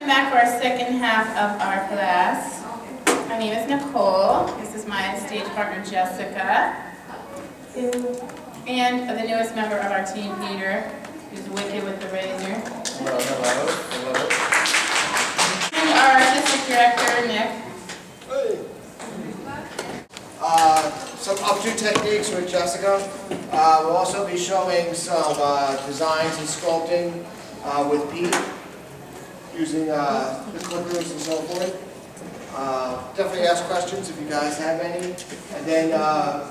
Back for our second half of our class. My name is Nicole. This is my stage partner Jessica. And the newest member of our team, Peter, who's wicked with the razor. Hello, hello. And our assistant director, Nick. Hey. Some Updo techniques with Jessica. We'll also be showing some designs and sculpting with Pete, using the clippers and so forth. Definitely ask questions if you guys have any. And then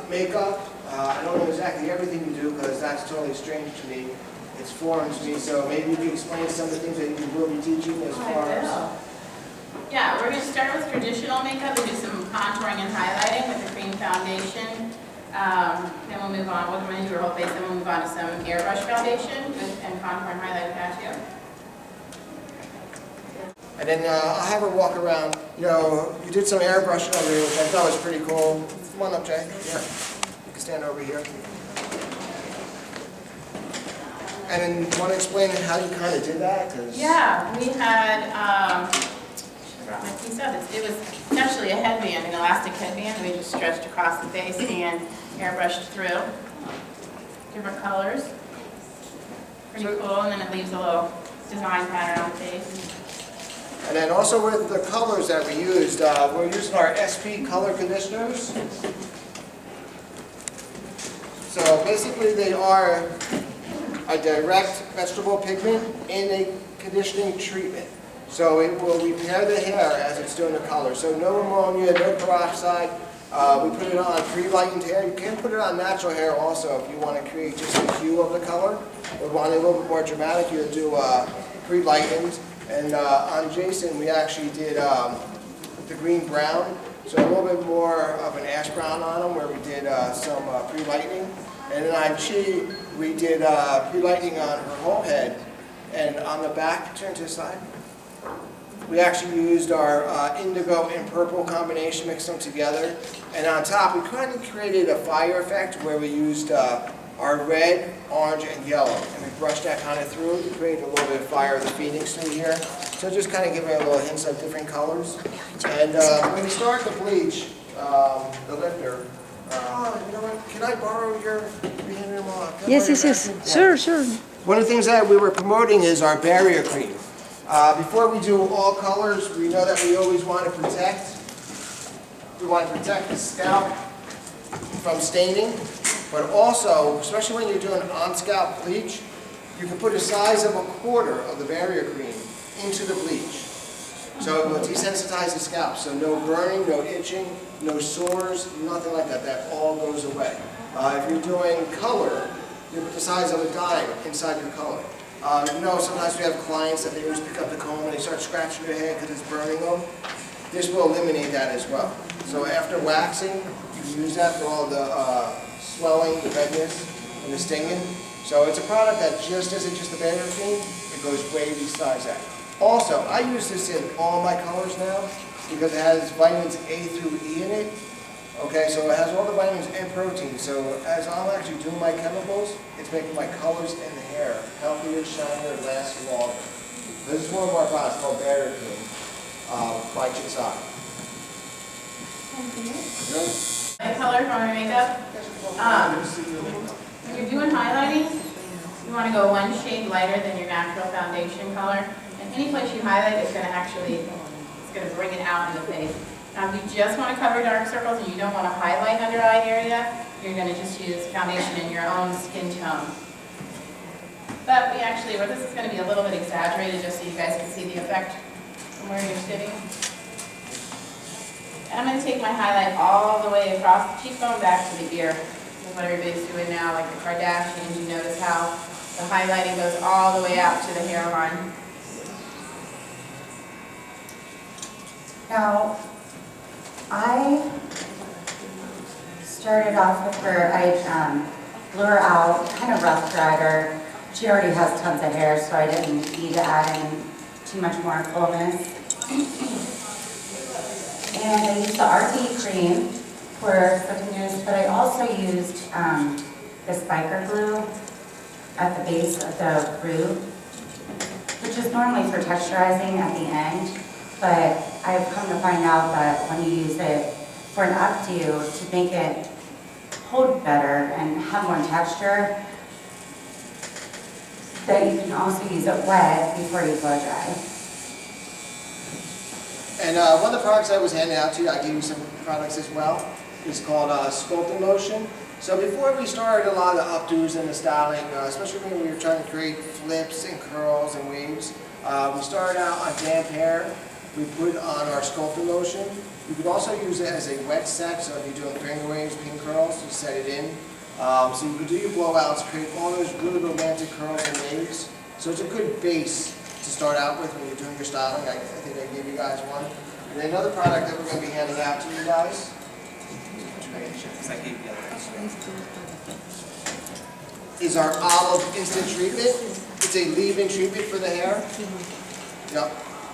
makeup. I don't know exactly everything you do because that's totally strange to me. It's foreign to me, so maybe you can explain some of the things that you will be teaching as far as... Yeah, we're going to start with traditional makeup and do some contouring and highlighting with the cream foundation. Then we'll move on. We're going to do our whole face, then we'll move on to some airbrush foundation and contour and highlight patio. And then I'll have her walk around. You know, you did some airbrushing over here, which I thought was pretty cool. Come on up, Jay. Yeah. You can stand over here. And then you want to explain how you kind of did that? Yeah, we had, I brought my piece up. It was actually a headband, an elastic headband. We just stretched across the face and airbrushed through. Different colors. Pretty cool, and then it leaves a little design pattern on the face. And then also with the colors that we used, we're using our SP color conditioners. So basically they are a direct vegetable pigment in a conditioning treatment. So it will repair the hair as it's doing the color. So no ammonia, no peroxide. We put it on pre-lightened hair. You can put it on natural hair also if you want to create just a hue of the color. Or want it a little bit more dramatic, you'll do pre-lightened. And on Jason, we actually did the green-brown. So a little bit more of an ash brown on him where we did some pre-lightening. And then on Chi, we did pre-lightening on her whole head. And on the back, turn to the side, we actually used our indigo and purple combination, mixed them together. And on top, we kind of created a fire effect where we used our red, orange, and yellow. And we brushed that kind of through to create a little bit of fire of the phoenix through here. So just kind of giving it a little hints of different colors. And when we start the bleach, the lifter, you know what, can I borrow your handroom? Yes. Sure. One of the things that we were promoting is our barrier cream. Before we do all colors, we know that we always want to protect. We want to protect the scalp from staining, but also, especially when you're doing on-scalp bleach, you can put a size of 1/4 of the barrier cream into the bleach. So it will desensitize the scalp. So no burning, no itching, no sores, nothing like that. That all goes away. If you're doing color, you put the size of a dime inside your color. You know, sometimes we have clients that they always pick up the comb and they start scratching their head because it's burning them. This will eliminate that as well. So after waxing, you can use that for all the swelling, the redness, and the stinging. So it's a product that just isn't just a barrier cream, it goes way besides that. Also, I use this in all my colors now because it has vitamins A through E in it. Okay, so it has all the vitamins and protein. So as I'm actually doing my chemicals, it's making my colors in the hair healthier, shinier, and lasting longer. This is one of our products called Barrier Cream by Chisai. The color from our makeup. When you're doing highlighting, you want to go one shade lighter than your natural foundation color. And any place you highlight is going to it's going to bring it out in the face. Now, if you just want to cover dark circles and you don't want to highlight under eye area, you're going to just use foundation in your own skin tone. But this is going to be a little bit exaggerated just so you guys can see the effect from where you're sitting. And I'm going to take my highlight all the way across the cheekbone back to the ear. That's what everybody's doing now, like the Kardashians. You notice how the highlighting goes all the way out to the hairline. Now, I started off with her, I blew her out, kind of rough dried her. She already has tons of hair, so I didn't need to add in too much more fullness. And I used the RT cream for thickness, but I also used the spiker glue at the base of the root, which which is normally for texturizing at the end, but I've come to find out that when you use it for an updo to make it hold better and have more texture, that you can also use it wet before you blow dry. And one of the products I was handing out to you, I gave you some products as well, is called Sculpting Lotion. So before we started a lot of the updos and the styling, especially when we were trying to create flips and curls and waves, we started out on damp hair. We put on our Sculpting Lotion. You could also use it as a wet set, so if you're doing finger waves, pin curls, you set it in. So you can do your blowouts, create all those really romantic curls and waves. So it's a good base to start out with when you're doing your styling. I think I gave you guys one. And then another product that we're going to be handing out to you guys is our Olive Instant Treatment. It's a leave-in treatment for the hair. Yep.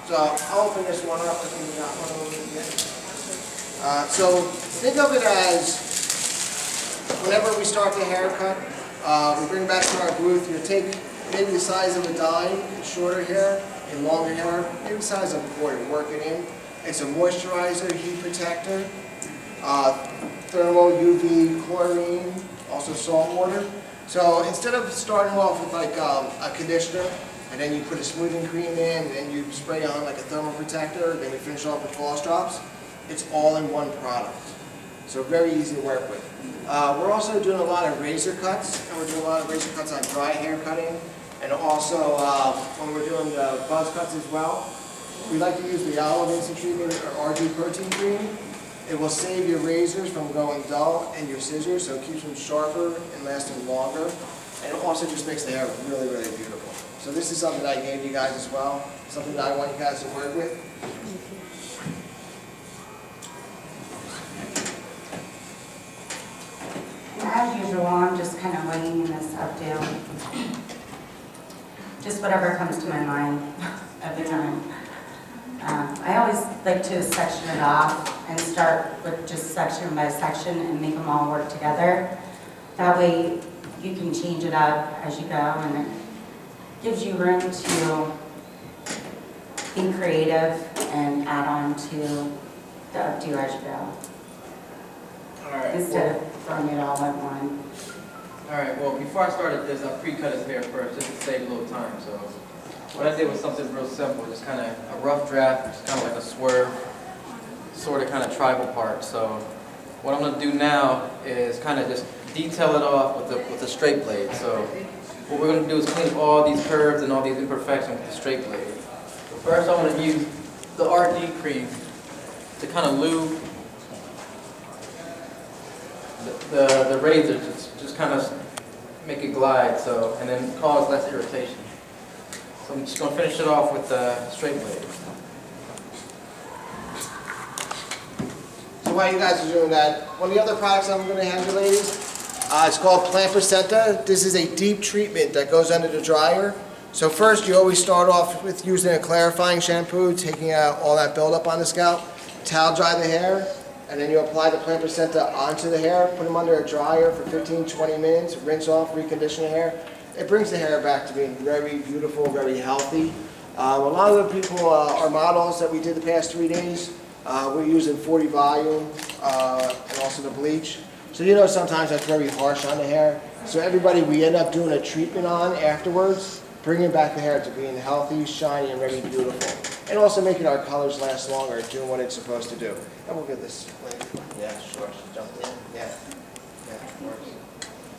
So I'll open this one up. I think we got one over here. So think of it as whenever we start the haircut, we bring it back to our booth. You take maybe the size of a dime, shorter hair, and longer hair, maybe the size of a quarter. Work it in. It's a moisturizer, heat protector, thermal, UV, chlorine, also salt water. So instead of starting off with like a conditioner, and then you put a smoothing cream in, and then you spray on like a thermal protector, then you finish off with floss drops, it's all in one product. So very easy to work with. We're also doing a lot of razor cuts, and we're doing a lot of razor cuts on dry hair cutting, and also when we're doing the buzz cuts as well. We like to use the Olive Instant Treatment or RG Protein Cream. It will save your razors from going dull and your scissors, so it keeps them sharper and lasting longer. And it also just makes the hair really, really beautiful. So this is something that I gave you guys as well, something that I want you guys to work with. And as usual, I'm just kind of winging this updo. Just whatever comes to my mind at the time. I always like to section it off and start with just section by section and make them all work together. That way you can change it up as you go, and it gives you room to be creative and add on to the updo as you go. All right. Instead of throwing it all at one. All right. Well, before I started this, I pre-cut his hair first just to save a little time. So what I did was something real simple, just kind of a rough draft, just kind of like a swerve, sort of kind of tribal part. So what I'm going to do now is kind of just detail it off with the straight blade. So what we're going to do is clean all these curves and all these imperfections with the straight blade. First, I want to use the RD cream to kind of lube the razor, just kind of make it glide, so, and then cause less irritation. So I'm just going to finish it off with the straight blade. So while you guys are doing that, one of the other products I'm going to hand you ladies, it's called Plant Placenta. This is a deep treatment that goes under the dryer. So first you always start off with using a clarifying shampoo, taking out all that buildup on the scalp, towel dry the hair, and then you apply the Plant Placenta onto the hair, put them under a dryer for 15-20 minutes, rinse off, recondition the hair. It brings the hair back to being very beautiful, very healthy. A lot of the people, our models that we did the past 3 days, we're using 40 volume and also the bleach. So you know sometimes that's very harsh on the hair. So everybody we end up doing a treatment on afterwards, bringing back the hair to being healthy, shiny, and very beautiful. And also making our colors last longer, doing what it's supposed to do. And we'll get this blade. Yeah, sure. Jump in. Yeah. Yeah, of course.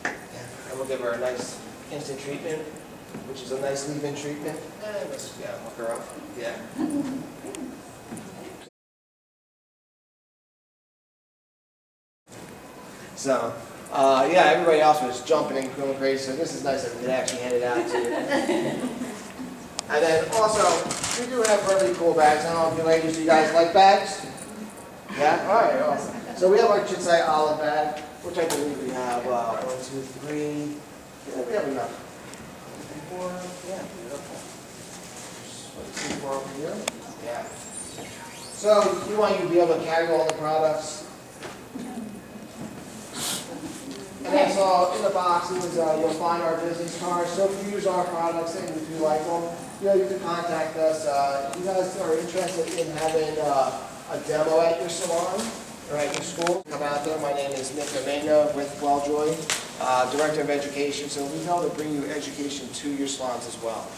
Yeah. And we'll give her a nice instant treatment, which is a nice leave-in treatment. And let's, yeah, hook her up. Yeah. So, yeah, everybody else was jumping and going crazy, so this is nice that we can actually hand it out to you. And then also, we do have really cool bags. I don't know if you ladies, do you guys like bags? Yeah? All right, awesome. So we have our Chitsai olive bag, which I believe we have 1, 2, 3. Yeah, we have enough. 4, yeah, beautiful. 1, 2, 4 over here. Yeah. So we want you to be able to carry all the products. And then Also, in the boxes, you'll find our business cards. So if you use our products and if you like them, you can contact us. If you guys are interested in having a demo at your salon or at your school, come out there. My name is Nick Domingo with Welljoy, Director of Education. So we know to bring you education to your salons as well.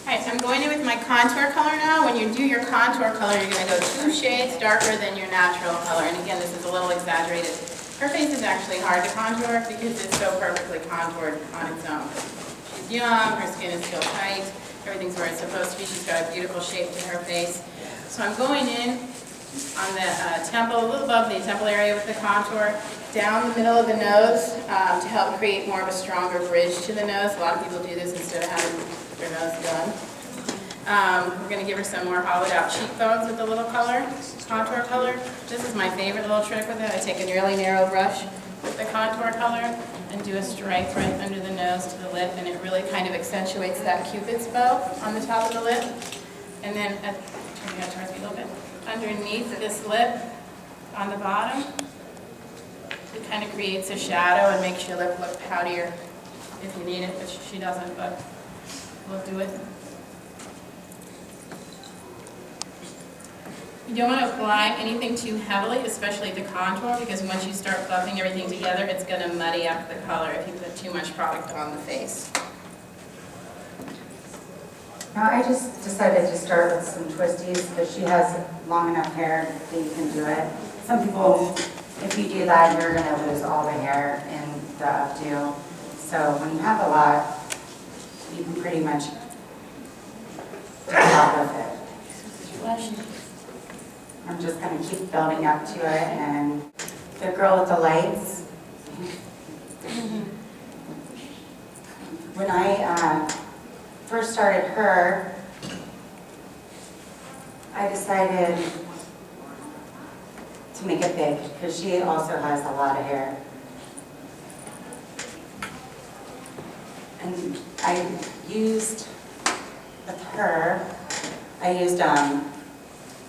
Alright, so I'm going in with my contour color now. When you do your contour color, you're going to go 2 shades darker than your natural color. And again, this is a little exaggerated. Her face is actually hard to contour because it's so perfectly contoured on its own. She's young, her skin is still tight, everything's where it's supposed to be. She's got a beautiful shape to her face. So I'm going in on the temple, a little above the temple area with the contour, down the middle of the nose to help create more of a stronger bridge to the nose. A lot of people do this instead of having their nose done. We're going to give her some more hollowed out cheekbones with the little color, contour color. This is my favorite little trick with it. I take a really narrow brush with the contour color and do a stripe right under the nose to the lip, and it really kind of accentuates that Cupid's bow on the top of the lip. And then, turn it towards me a little bit, underneath this lip on the bottom, it kind of creates a shadow and makes your lip look poutier if you need it, which she doesn't, but we'll do it. You don't want to apply anything too heavily, especially the contour, because once you start buffing everything together, it's going to muddy up the color if you put too much product on the face. Now, I just decided to start with some twisties because she has long enough hair that you can do it. Some people, if you do that, you're going to lose all the hair in the updo. So when you have a lot, you can pretty much do a lot with it. I'm just going to keep building up to it, and the girl with the lights. When I first started her, I decided to make it big because she also has a lot of hair. And I used, with her, I used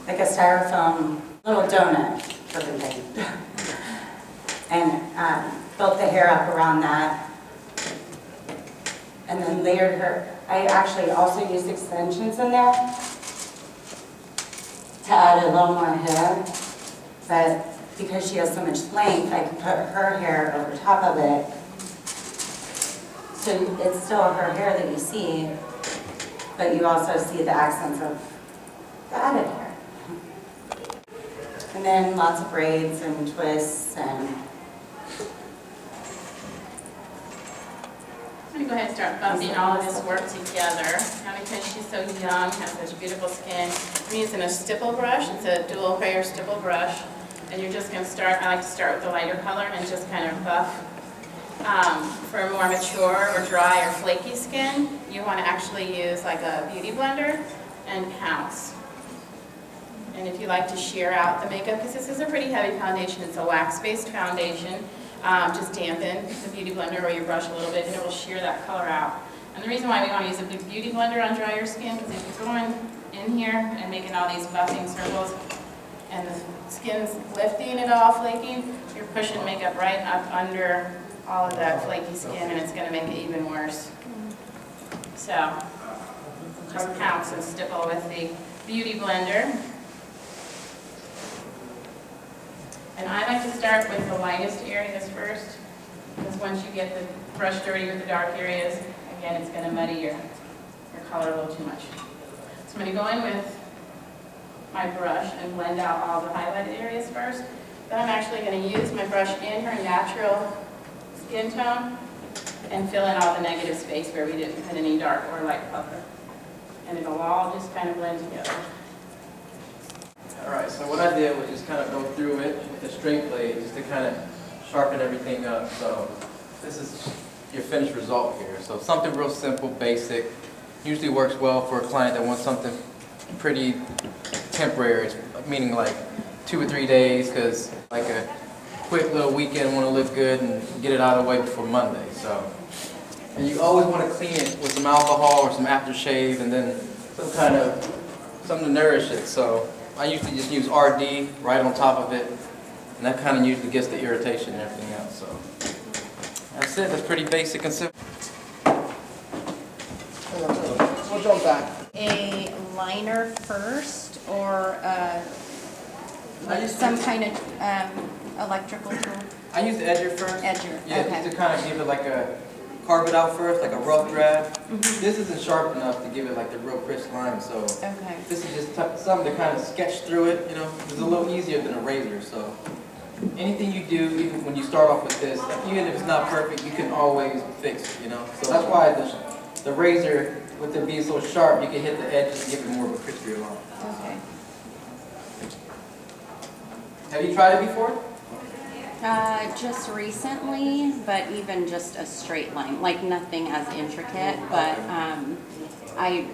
like a styrofoam little donut looking thing. And built the hair up around that. And then layered her. I actually also used extensions in there to add a little more hair. But because she has so much length, I could put her hair over top of it. So it's still her hair that you see, but you also see the accents of the added hair. And then lots of braids and twists and... I'm going to go ahead and start buffing all of this work together. Now because she's so young, has such beautiful skin, I'm using a stipple brush. It's a dual layer stipple brush. And you're just going to start, I like to start with the lighter color and just kind of buff. For a more mature or dry or flaky skin, you want to actually use like a beauty blender and pounce. And if you like to shear out the makeup, because this is a pretty heavy foundation, it's a wax-based foundation, just dampen the beauty blender or your brush a little bit and it will shear that color out. And the reason why we want to use a big beauty blender on drier skin, because if you're going in here and making all these buffing circles and the skin's lifting it all, flaking, you're pushing makeup right up under all of that flaky skin and it's going to make it even worse. So, just pounce and stipple with the beauty blender. And I like to start with the lightest areas first, because once you get the brush dirty with the dark areas, again, it's going to muddy your color a little too much. So I'm going to go in with my brush and blend out all the highlighted areas first. Then I'm actually going to use my brush in her natural skin tone and fill in all the negative space where we didn't put any dark or light color. And it'll all just kind of blend together. All right, so what I did was just kind of go through it with a straight blade just to kind of sharpen everything up. So this is your finished result here. So something real simple, basic, usually works well for a client that wants something pretty temporary, meaning like 2 or 3 days, because like a quick little weekend, want to look good and get it out of the way before Monday. So, and you always want to clean it with some alcohol or some aftershave, and then something to nourish it. So I usually just use RD right on top of it, and that kind of usually gets the irritation and everything else. So That's it, that's pretty basic and simple. We'll jump back. A liner first or I used some to- kind of electrical tool? I use the edger first. Edger, Yeah, okay. just to kind of give it like a, carve it out first, like a rough draft. This isn't sharp enough to give it like the real crisp line, so Okay. this is just something to kind of sketch through it, you know. It's a little easier than a razor, so. Anything you do, even when you start off with this, even if it's not perfect, you can always fix it, you know. So that's why the razor, with it being so sharp, you can hit the edges and give it more of a crispier line. Okay. Have you tried it before? Just recently, but even just a straight line, like nothing as intricate, but I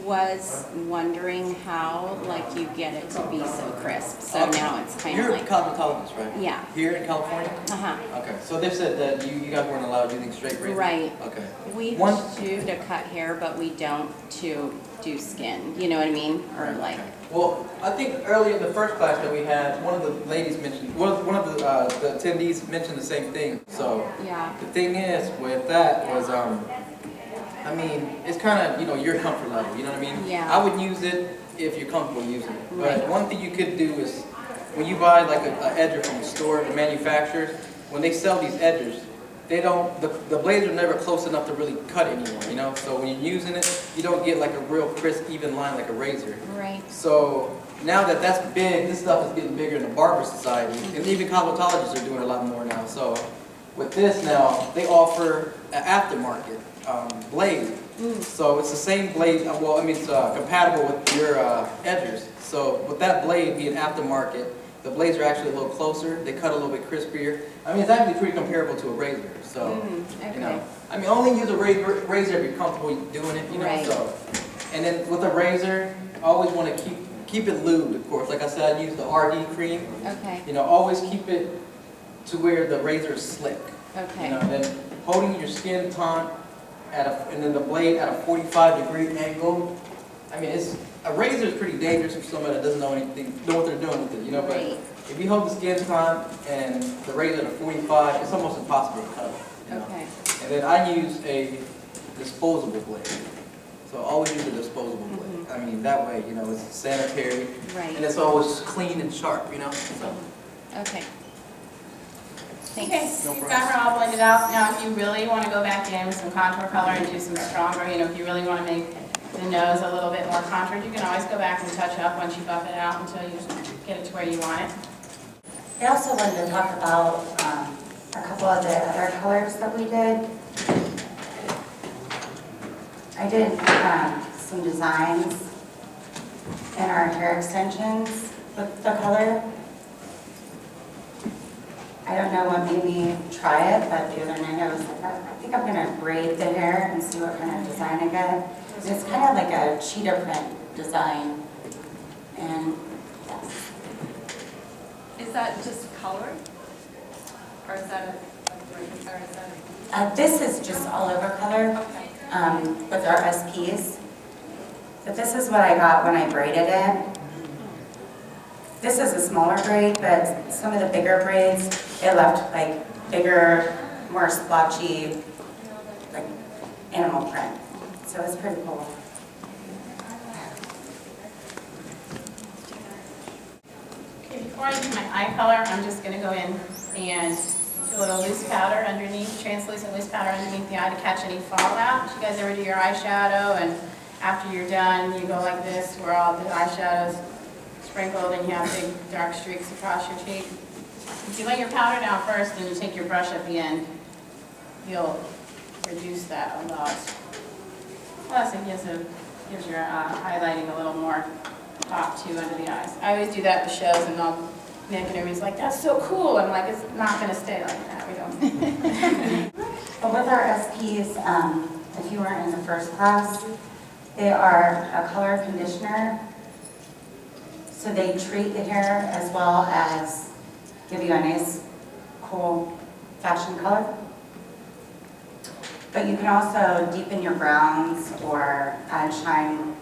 was wondering how, like, you get it to be so crisp, so now it's kind of You're a like, cosmetologist, right? yeah, Here in California? uh-huh, Okay, so they said that you guys weren't allowed using straight razors? right. Okay. We One- do to cut hair, but we don't to do skin, you know what I mean? Or like, Okay. Well, I think earlier in the first class that we had, one of the ladies mentioned, one of the attendees mentioned the same thing. So yeah, the thing is with that was, I mean, it's kind of, you know, your comfort level, you know what I mean? Yeah. I would use it if you're comfortable using it. But Right. one thing you could do is, when you buy like a edger from a store, the manufacturers, when they sell these edgers, they don't, the blades are never close enough to really cut anymore, you know? So when you're using it, you don't get like a real crisp, even line like a razor. right, So now that that's big, this stuff is getting bigger in the barber society, and even cosmetologists are doing a lot more now. So with this now, they offer an aftermarket blade. So it's the same blade, well, I mean, it's compatible with your edgers. So with that blade being aftermarket, the blades are actually a little closer, they cut a little bit crispier. I mean, it's actually pretty comparable to a razor, so, you know. okay, I mean, only use a razor if you're comfortable doing it, you know, Right. so. And then with a razor, I always want to keep it lubed, of course. Like I said, I use the RD cream. okay, You know, always keep it to where the razor is slick. You okay, know, and then holding your skin taut and then the blade at a 45-degree angle. I mean, a razor is pretty dangerous for somebody that doesn't know what they're doing with it, you know. But Right. if you hold the skin taut and the razor at a 45, it's almost impossible to cut. You know? okay, And then I use a disposable blade. So always use a disposable blade. I mean, that way, you know, it's sanitary and right, it's always clean and sharp, you know. So. okay. Okay, Thanks. No we've problem. got her all blended out. Now, if you really want to go back in with some contour color and do some stronger, you know, if you really want to make the nose a little bit more contoured, you can always go back and touch up once you buff it out until you get it to where you want it. I also wanted to talk about a couple of the other colors that we did. I did some designs in our hair extensions with the color. I don't know what made me try it, but the other night I was like, I think I'm gonna braid the hair and see what kind of design I get. It's kind of like a cheetah print design. And yes. Is that just color? Or is that This is just all over color with our SPs. But this is what I got when I braided it. This is a smaller braid, but some of the bigger braids, it left like bigger, more splotchy, like animal print. So it's pretty cool. Okay, before I do my eye color, I'm just going to go in and do a little loose powder underneath, translucent loose powder underneath the eye to catch any fallout. You guys ever do your eyeshadow and after you're done, you go like this where all the eyeshadow's sprinkled and you have big dark streaks across your cheek? If you lay your powder down first and you take your brush at the end, you'll reduce that a lot. Plus, it gives your highlighting a little more pop too under the eyes. I always do that at the shows, and Nick and everybody's like, "That's so cool." I'm like, "It's not going to stay like that. We don't." But with our SPs, if you weren't in the first class, they are a color conditioner. So they treat the hair as well as give you a nice, cool fashion color. But you can also deepen your browns or add shine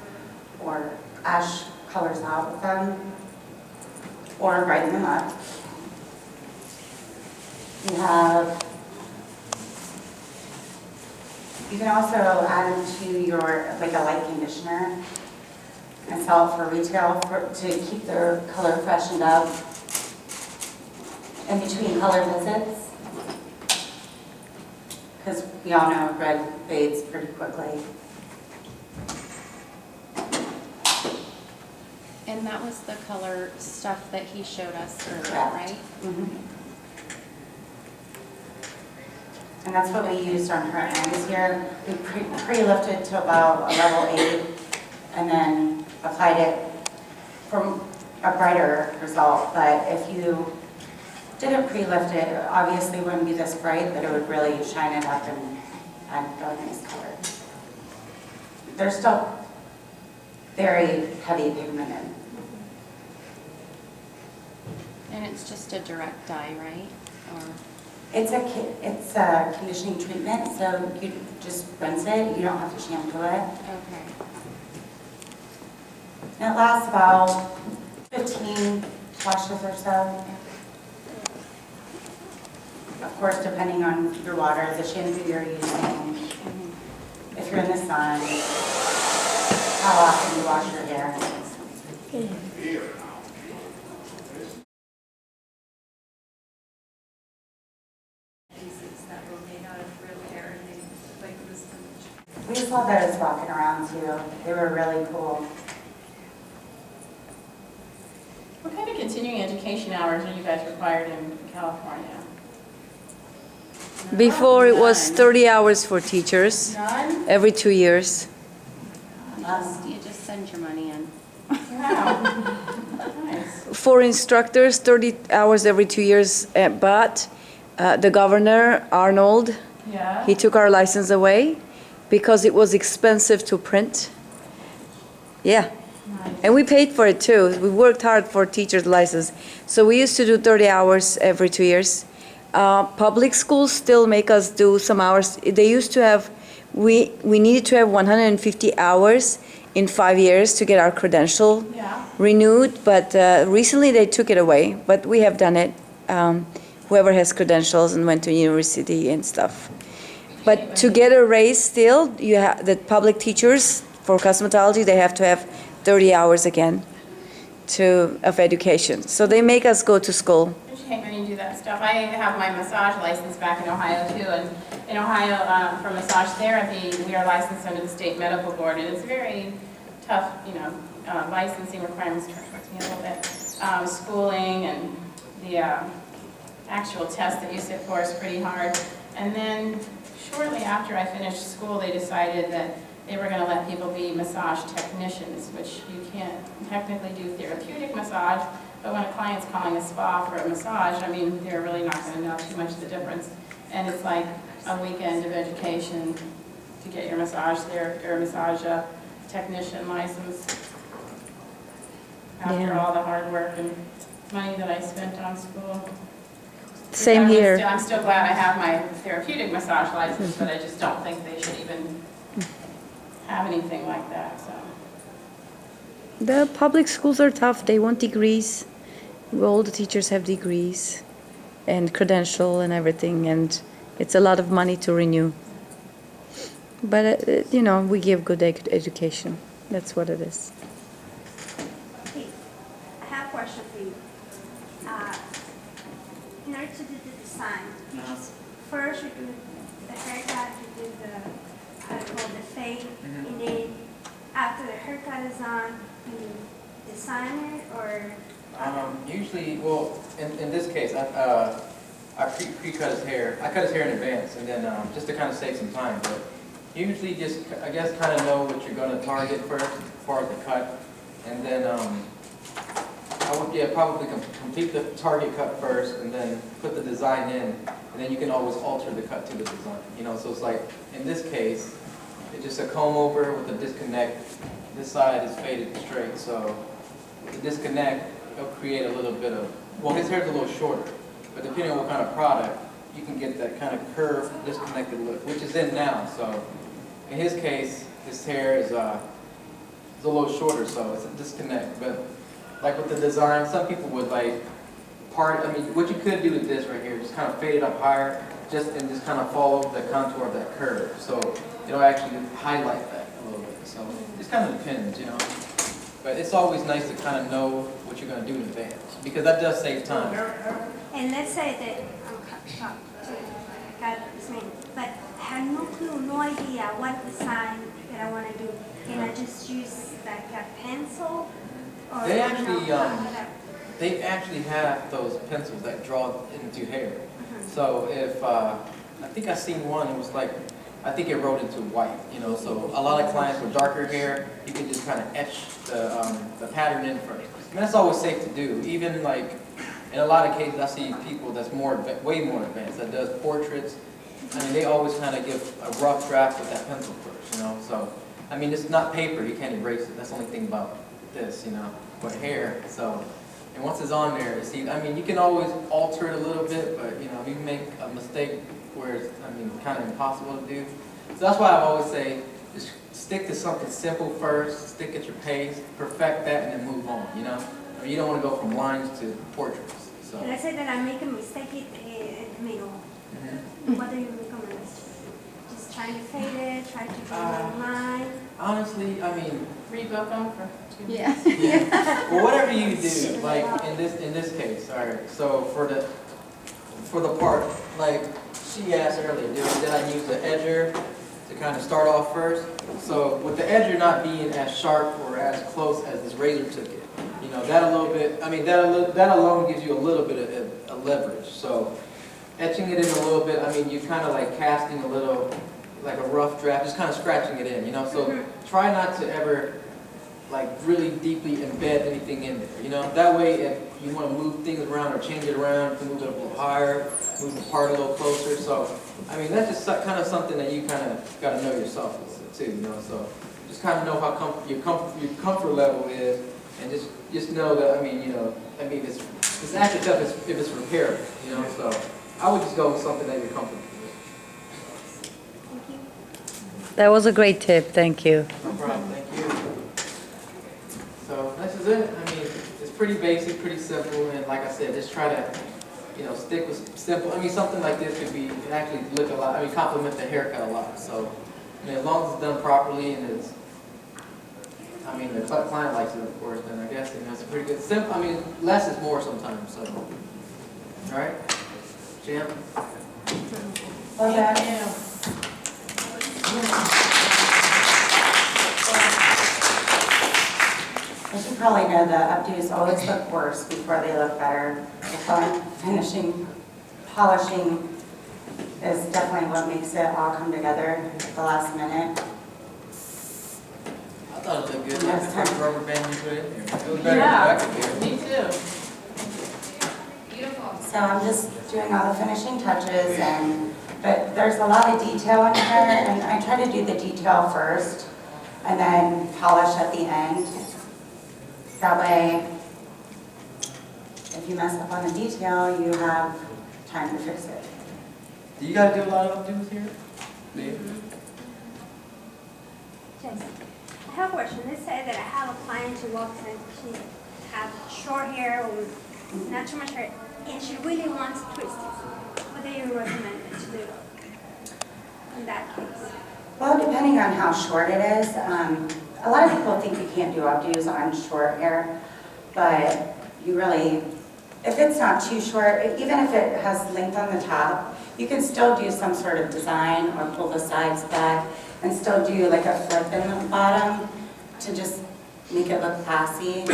or ash colors out with them or brighten them up. You have You can also add them to your, like a light conditioner and sell it for retail to keep their color freshened up in between color visits. Because we all know red fades pretty quickly. And that was the color stuff that he showed us earlier, Correct. right? And that's what we used on her ends here. We pre-lifted to about a level 8 and then applied it for a brighter result. But if you didn't pre-lift it, obviously it wouldn't be this bright, but it would really shine it up and add really nice color. They're still very heavy pigmented. And it's just a direct dye, right? Or It's a conditioning treatment, so you just rinse it. You don't have to shampoo it. okay. And it lasts about 15 washes or so. Of course, depending on your water, the shampoo you're using, if you're in the sun, how often you wash your hair. Pieces that were made out of real hair and they like this. We saw those walking around too. They were really cool. What kind of continuing education hours are you guys required in California? Before it was None. 30 hours for teachers None? every 2 years. You just send your money in. Wow. Nice. For instructors, 30 hours every 2 years, but the governor, Arnold, Yeah? he took our license away because it was expensive to print. Yeah, Nice. and we paid for it too. We worked hard for teacher's license. So we used to do 30 hours every 2 years. Public schools still make us do some hours. They used to have, we needed to have 150 hours in 5 years to get our credential Yeah. renewed, but recently they took it away. But we have done it. Whoever has credentials and went to university and stuff. But to get a raise still, you have the public teachers for cosmetology, they have to have 30 hours again of education. So they make us go to school. Don't you hate when you do that stuff? I have my massage license back in Ohio too, and in Ohio, for massage therapy, we are licensed under the state medical board, and it's very tough, licensing requirements hurts me a little bit. Schooling and the actual test that you sit for is pretty hard. And then shortly after I finished school, they decided that they were going to let people be massage technicians, which you can't technically do therapeutic massage, but when a client's calling a spa for a massage, I mean, they're really not going to know too much of the difference. And it's like a weekend of education to get your massage therapy or massage technician license. After Yeah. all the hard work and money that I spent on school. Same here. I'm still glad I have my therapeutic massage license, but I just don't think they should even have anything like that, so. The public schools are tough. They want degrees. All the teachers have degrees and credential and everything, and it's a lot of money to renew. But, we give good education. That's what it is. Hey, I have a question for you. In order to do the design, you just first you do the haircut, you do the fade, and then after the haircut is on, you design it, or? Usually, well, in this case, I pre-cut his hair. I cut his hair in advance, and then just to kind of save some time. But usually, just I guess kind of know what you're going to target first as far as the cut, and then I would probably complete the target cut first, and then put the design in, and then you can always alter the cut to the design. So it's like in this case, it's just a comb over with a disconnect. This side is faded straight, so with the disconnect, it'll create a little bit of, well, his hair's a little shorter, but depending on what kind of product, you can get that kind of curved, disconnected look, which is in now. So in his case, his hair is a little shorter, so it's a disconnect. But like with the design, some people would what you could do with this right here, just kind of fade it up higher, and just kind of follow the contour of that curve. So it'll actually highlight that a little bit. So it kind of depends, you know. But it's always nice to kind of know what you're going to do in advance, because that does save time. And let's say that got this name, but I have no clue, no idea what design that I want to do. Can I just use like a pencil? Or They you actually, know, they actually have those pencils that draw into hair. So if, I think I seen one, it was like, I think it wrote into white, you know, so a lot of clients with darker hair, you can just kind of etch the pattern in first. And that's always safe to do. Even like, in a lot of cases, I see people that's way more advanced, that does portraits. I mean, they always kind of give a rough draft with that pencil first, you know, so, I mean, it's not paper, you can't erase it. That's the only thing about this, you know, with hair, so. And once it's on there, see, I mean, you can always alter it a little bit, but, you know, if you make a mistake where it's, I mean, kind of impossible to do. So that's why I always say, just stick to something simple first, stick at your pace, perfect that, and then move on, you know? I mean, you don't want to go from lines to portraits, so. let's say that I make a mistake in the middle. What do you recommend? Just try to fade it, try to do a line. Honestly, I mean, Rebook them for 2 Yeah. yeah. Well, whatever you do, like in this case, all right. So for the part, like she asked earlier, did I use the edger to kind of start off first? So with the edger not being as sharp or as close as this razor took it, you know, that a little bit. I mean, that alone gives you a little bit of leverage. So etching it in a little bit. I mean, you kind of like casting a little, like a rough draft, just kind of scratching it in, you know. So try not to ever like really deeply embed anything in there, you know. That way, if you want to move things around or change it around, you can move it a little higher, move the part a little closer. So, I mean, that's just kind of something that you kind of got to know yourself with too, you know. So, just kind of know how your comfort level is, and just know that, I mean, you know, I mean, it's active stuff if it's repairable, you know. So, I would just go with something that you're comfortable with. Thank you. That was a great tip, thank you. No problem, thank you. So this is it. I mean, it's pretty basic, pretty simple, and like I said, just try to, you know, stick with simple. I mean, something like this can actually look a lot. I mean, complement the haircut a lot. So, I mean, as long as it's done properly and it's, I mean, the client likes it, of course. Then I guess it's pretty good. Simple. I mean, less is more sometimes. So, all right, Jim. Well, that, as you probably know, the updos always look worse before they look better. The finishing, polishing is definitely what makes it all come together at the last minute. I thought it looked good. That's the first rubber band you put in there. It was better than Yeah, back there. me too. Beautiful. So I'm just doing all the finishing touches, but there's a lot of detail in here, and I try to do the detail first and then polish at the end. That way, if you mess up on a detail, you have time to fix it. Do you guys do a lot of updos here? Do you? Yes. I have a question. Let's say that I have a client who walks in, she has short hair or not too much hair, and she really wants twists. What do you recommend to do in that case? Well, depending on how short it is, a lot of people think you can't do updos on short hair, but you really, if it's not too short, even if it has length on the top, you can still do some sort of design or pull the sides back and still do like a flip in the bottom to just make it look classy.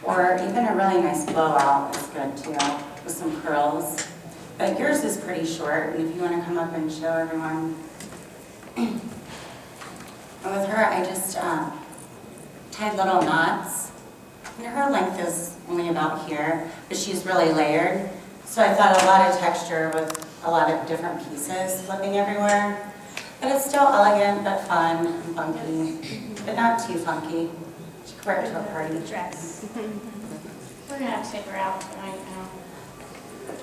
Or even a really nice blowout is good too, with some curls. But yours is pretty short, and if you want to come up and show everyone. And with her, I just tied little knots. And her length is only about here, but she's really layered. So I thought a lot of texture with a lot of different pieces flipping everywhere. But it's still elegant, but fun and funky, but not too funky. She could wear it to a party. Dress. We're gonna have to take her out tonight now.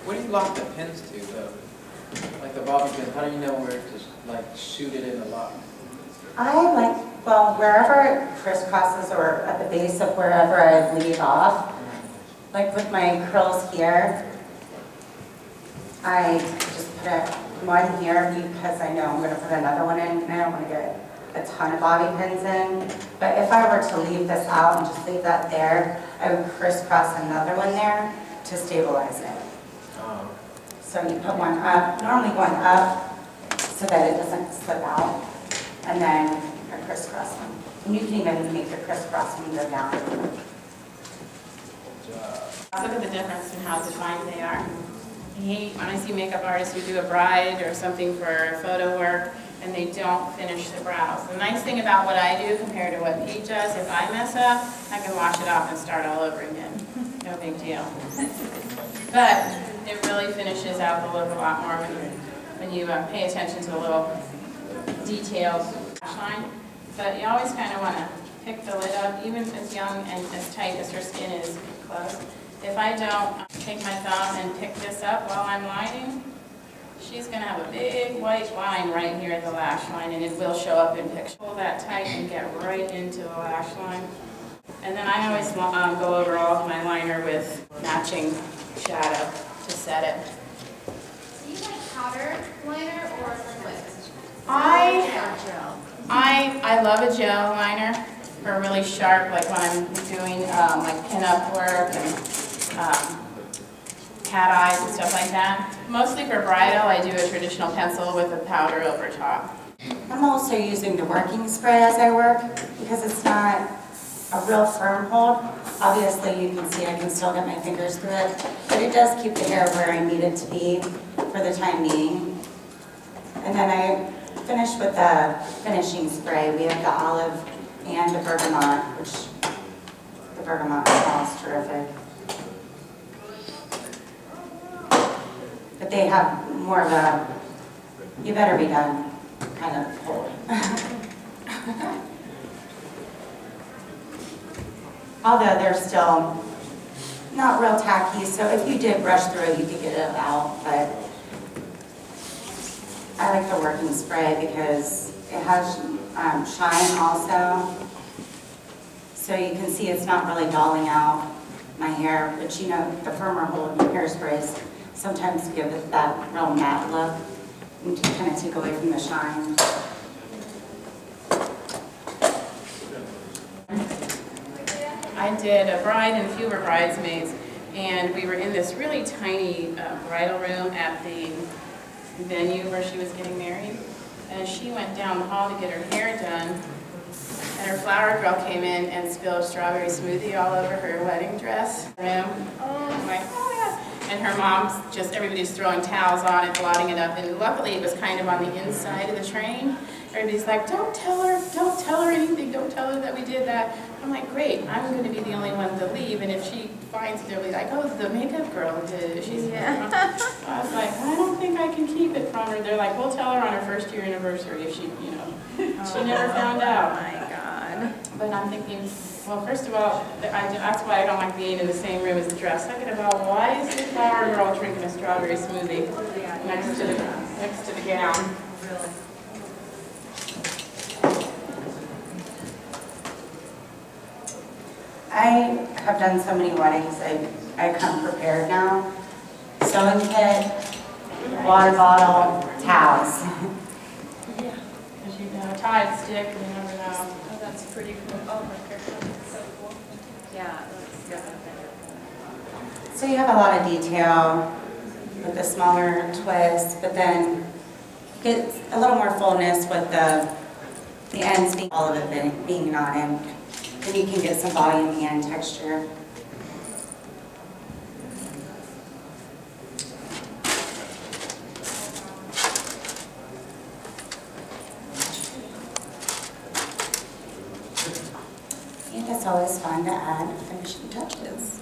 What do you lock the pins to, though? Like the bobby pin, how do you know where to like shoot it in the lock? I like, well, wherever it crisscrosses or at the base of wherever I leave off, like with my curls here, I just put one here because I know I'm gonna put another one in, and I don't wanna get a ton of bobby pins in. But if I were to leave this out and just leave that there, I would crisscross another one there to stabilize it. So you put one up, normally one up so that it doesn't slip out, and then a crisscross one. And you can even make the crisscross one go down. Look at the difference in how defined they are. I hate when I see makeup artists who do a bride or something for photo work and they don't finish the brows. The nice thing about what I do compared to what Pete does, if I mess up, I can wash it off and start all over again. No big deal. But it really finishes out the look a lot more when you pay attention to the little details. Line. But you always kind of want to pick the lid up, even as young and as tight as her skin is close. If I don't take my thumb and pick this up while I'm lining, she's going to have a big white line right here at the lash line, and it will show up in picture. Pull that tight and get right into the lash line. And then I always go over all of my liner with matching shadow to set it. Do you like powder liner or liquid? I love a gel liner for really sharp, like when I'm doing like pin-up work and cat eyes and stuff like that. Mostly for bridal, I do a traditional pencil with a powder over top. I'm also using the working spray as I work because it's not a real firm hold. Obviously, you can see I can still get my fingers through it, but it does keep the hair where I need it to be for the time being. And then I finish with the finishing spray. We have the olive and the bergamot, which the bergamot smells terrific. But they have more of a, you better be done kind of hold. Although they're still not real tacky, so if you did brush through it, you could get it out, but I like the working spray because it has shine also. So you can see it's not really dulling out my hair, but you know, the firmer hold hairsprays sometimes give it that real matte look and to kind of take away from the shine. I did a bride and a few were bridesmaids, and we were in this really tiny bridal room at the venue where she was getting married, and she went down the hall to get her hair done, and her flower girl came in and spilled strawberry smoothie all over her wedding dress. Oh my God. And her mom's just, everybody's throwing towels on it, blotting it up, and luckily it was kind of on the inside of the train. Everybody's like, don't tell her anything, don't tell her that we did that. I'm like, great, I'm going to be the only one to leave, and if she finds it, they'll be like, oh, the makeup girl did it. She's I was like, I don't think I can keep it from her. They're like, we'll tell her on her first year anniversary if she, you know, she never found out. Oh my God. But I'm thinking, well, first of all, that's why I don't like being in the same room as the dress. Second of all, why is the flower girl drinking a strawberry smoothie next to the gown? Really? I have done so many weddings, I come prepared now. Sewing kit, water bottle, towels. Yeah. Because you know, tied stick, you never know. Oh, that's pretty cool. Oh, my goodness, that's so cool. Yeah, that's So you have a lot of detail with the smaller twists, but then get a little more fullness with the ends being all of it being knotted. Then you can get some volume and texture. I think it's always fun to add finishing touches.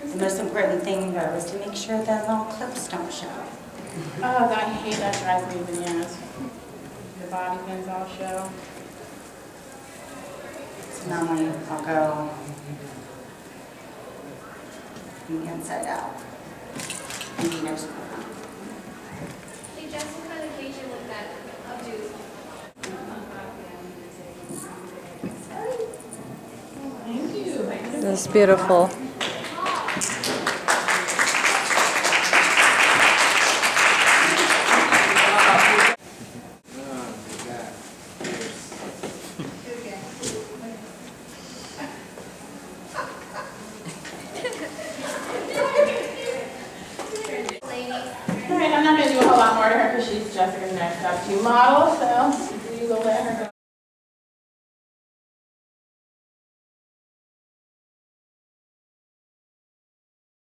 The most important thing, though, is to make sure that little clips don't show. Oh, I hate that, drives me bananas. The bobby pins all show. So normally I'll go from the inside out. And you know, Hey, Jessica, on occasion with that That's beautiful. All right, I'm not gonna do a whole lot more to her because she's Jessica's next up to model, so we will let her go.